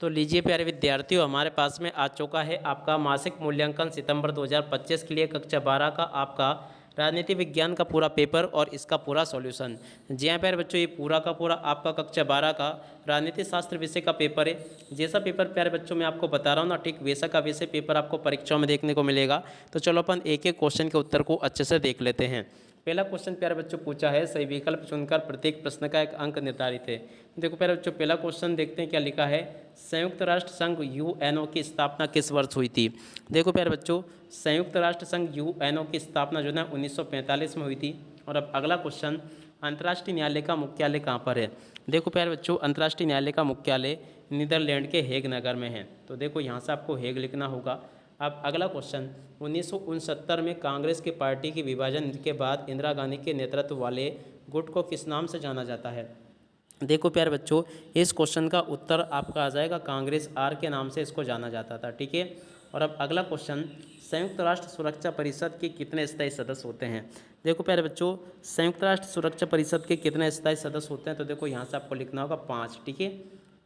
तो लीजिए प्यारे विद्यार्थियों, हमारे पास में आ चुका है आपका मासिक मूल्यांकन सितंबर 2025 के लिए कक्षा 12 का आपका राजनीति विज्ञान का पूरा पेपर और इसका पूरा सॉल्यूशन। जी हाँ प्यारे बच्चों, ये पूरा का पूरा आपका कक्षा 12 का राजनीति शास्त्र विषय का पेपर है। जैसा पेपर प्यारे बच्चों मैं आपको बता रहा हूँ ना, ठीक वैसा का वैसे पेपर आपको परीक्षाओं में देखने को मिलेगा। तो चलो अपन एक एक क्वेश्चन के उत्तर को अच्छे से देख लेते हैं। पहला क्वेश्चन प्यारे बच्चों पूछा है, सही विकल्प चुनकर प्रत्येक प्रश्न का एक अंक निर्धारित है। देखो प्यारे बच्चों, पहला क्वेश्चन देखते हैं क्या लिखा है। संयुक्त राष्ट्र संघ यूएनओ की स्थापना किस वर्ष हुई थी। देखो प्यारे बच्चों, संयुक्त राष्ट्र संघ यूएनओ की स्थापना जो है 1945 में हुई थी। और अब अगला क्वेश्चन, अंतर्राष्ट्रीय न्यायालय का मुख्यालय कहाँ पर है। देखो प्यारे बच्चों, अंतर्राष्ट्रीय न्यायालय का मुख्यालय नीदरलैंड के हेग नगर में है। तो देखो यहाँ से आपको हेग लिखना होगा। अब अगला क्वेश्चन, 1969 में कांग्रेस की पार्टी के विभाजन के बाद इंदिरा गांधी के नेतृत्व वाले गुट को किस नाम से जाना जाता है। देखो प्यारे बच्चों, इस क्वेश्चन का उत्तर आपका आ जाएगा कांग्रेस आर के नाम से इसको जाना जाता था, ठीक है। और अब अगला क्वेश्चन, संयुक्त राष्ट्र सुरक्षा परिषद के कितने स्थायी सदस्य होते हैं। देखो प्यारे बच्चों, संयुक्त राष्ट्र सुरक्षा परिषद के कितने स्थायी सदस्य होते हैं। तो देखो यहाँ से आपको लिखना होगा 5, ठीक है।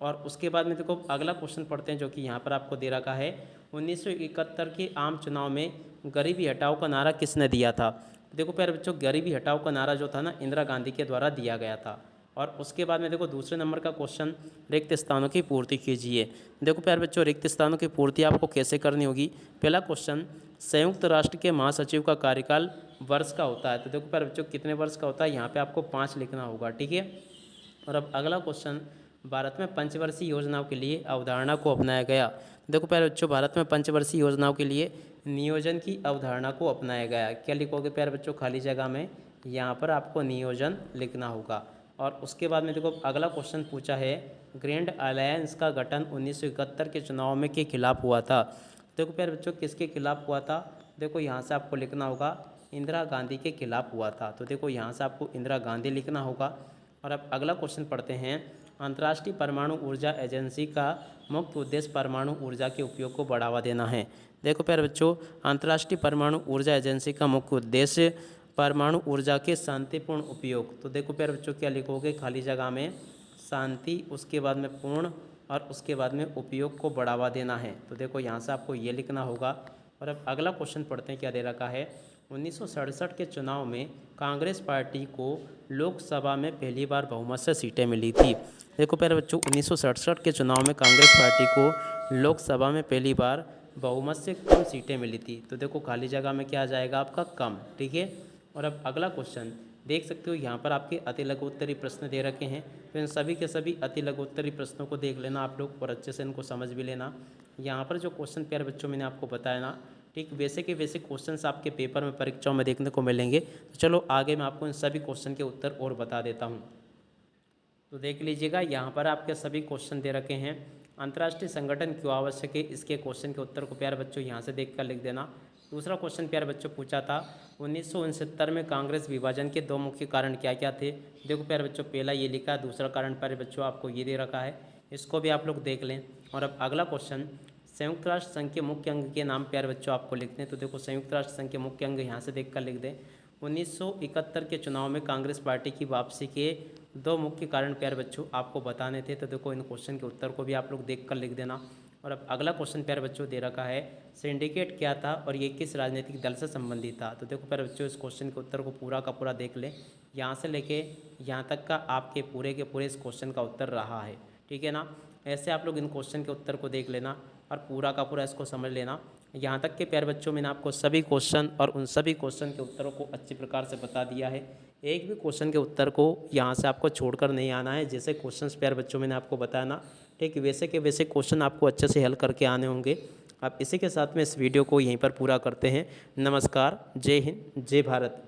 और उसके बाद में देखो अगला क्वेश्चन पढ़ते हैं जो कि यहाँ पर आपको दे रखा है। 1971 के आम चुनाव में गरीबी हटाओ का नारा किसने दिया था। देखो प्यारे बच्चों, गरीबी हटाओ का नारा जो था ना, इंदिरा गांधी के द्वारा दिया गया था। और उसके बाद में देखो दूसरे नंबर का क्वेश्चन, रिक्त स्थानों की पूर्ति कीजिए। देखो प्यारे बच्चों, रिक्त स्थानों की पूर्ति आपको कैसे करनी होगी। पहला क्वेश्चन, संयुक्त राष्ट्र के महासचिव का कार्यकाल वर्ष का होता है। तो देखो प्यारे बच्चों, कितने वर्ष का होता है, यहाँ पे आपको 5 लिखना होगा, ठीक है। और अब अगला क्वेश्चन, भारत में पंचवर्षीय योजनाओं के लिए अवधारणा को अपनाया गया। देखो प्यारे बच्चों, भारत में पंचवर्षीय योजनाओं के लिए नियोजन की अवधारणा को अपनाया गया। क्या लिखोगे प्यारे बच्चों, खाली जगह में यहाँ पर आपको नियोजन लिखना होगा। और उसके बाद में देखो अगला क्वेश्चन पूछा है, ग्रैंड अलायंस का गठन 1971 के चुनाव में के खिलाफ हुआ था। देखो प्यारे बच्चों, किसके खिलाफ हुआ था। देखो यहाँ से आपको लिखना होगा इंदिरा गांधी के खिलाफ हुआ था। तो देखो यहाँ से आपको इंदिरा गांधी लिखना होगा। और अब अगला क्वेश्चन पढ़ते हैं, अंतर्राष्ट्रीय परमाणु ऊर्जा एजेंसी का मुख्य उद्देश्य परमाणु ऊर्जा के उपयोग को बढ़ावा देना है। देखो प्यारे बच्चों, अंतर्राष्ट्रीय परमाणु ऊर्जा एजेंसी का मुख्य उद्देश्य परमाणु ऊर्जा के शांतिपूर्ण उपयोग। तो देखो प्यारे बच्चों, क्या लिखोगे, खाली जगह में शांति, उसके बाद में पूर्ण और उसके बाद में उपयोग को बढ़ावा देना है। तो देखो यहाँ से आपको ये लिखना होगा। और अब अगला क्वेश्चन पढ़ते हैं क्या दे रखा है। 1967 के चुनाव में कांग्रेस पार्टी को लोकसभा में पहली बार बहुमत से सीटें मिली थी। देखो प्यारे बच्चों, 1967 के चुनाव में कांग्रेस पार्टी को लोकसभा में पहली बार बहुमत से कम सीटें मिली थी। तो देखो खाली जगह में क्या आ जाएगा आपका, कम, ठीक है। और अब अगला क्वेश्चन देख सकते हो, यहाँ पर आपके अति लघुत्तरी प्रश्न दे रखे हैं। तो इन सभी के सभी अति लघुत्तरी प्रश्नों को देख लेना आप लोग और अच्छे से इनको समझ भी लेना। यहाँ पर जो क्वेश्चन प्यारे बच्चों मैंने आपको बताया ना, ठीक वैसे के वैसे क्वेश्चंस आपके पेपर में परीक्षाओं में देखने को मिलेंगे। तो चलो आगे मैं आपको इन सभी क्वेश्चन के उत्तर और बता देता हूँ। तो देख लीजिएगा, यहाँ पर आपके सभी क्वेश्चन दे रखे हैं। अंतर्राष्ट्रीय संगठन क्यों आवश्यक है, इसके क्वेश्चन के उत्तर को प्यारे बच्चों यहाँ से देख कर लिख देना। दूसरा क्वेश्चन प्यारे बच्चों पूछा था, 1969 में कांग्रेस विभाजन के 2 मुख्य कारण क्या क्या थे। देखो प्यारे बच्चों, पहला ये लिखा है, दूसरा कारण प्यारे बच्चों आपको ये दे रखा है, इसको भी आप लोग देख लें। और अब अगला क्वेश्चन, संयुक्त राष्ट्र संघ के मुख्य अंग के नाम प्यारे बच्चों आपको लिखते हैं। तो देखो संयुक्त राष्ट्र संघ के मुख्य अंग यहाँ से देख कर लिख दें। 1971 के चुनाव में कांग्रेस पार्टी की वापसी के 2 मुख्य कारण प्यारे बच्चों आपको बताने थे। तो देखो इन क्वेश्चन के उत्तर को भी आप लोग देख कर लिख देना। और अब अगला क्वेश्चन प्यारे बच्चों दे रखा है, सिंडिकेट क्या था और ये किस राजनीतिक दल से संबंधित था। तो देखो प्यारे बच्चों, इस क्वेश्चन के उत्तर को पूरा का पूरा देख लें, यहाँ से लेके यहाँ तक का आपके पूरे के पूरे इस क्वेश्चन का उत्तर रहा है, ठीक है ना। ऐसे आप लोग इन क्वेश्चन के उत्तर को देख लेना और पूरा का पूरा इसको समझ लेना। यहाँ तक के प्यारे बच्चों मैंने आपको सभी क्वेश्चन और उन सभी क्वेश्चन के उत्तरों को अच्छी प्रकार से बता दिया है। एक भी क्वेश्चन के उत्तर को यहाँ से आपको छोड़कर नहीं आना है। जैसे क्वेश्चंस प्यारे बच्चों मैंने आपको बताया ना, ठीक वैसे के वैसे क्वेश्चन आपको अच्छे से हल करके आने होंगे। अब इसी के साथ में इस वीडियो को यहीं पर पूरा करते हैं। नमस्कार, जय हिंद, जय भारत।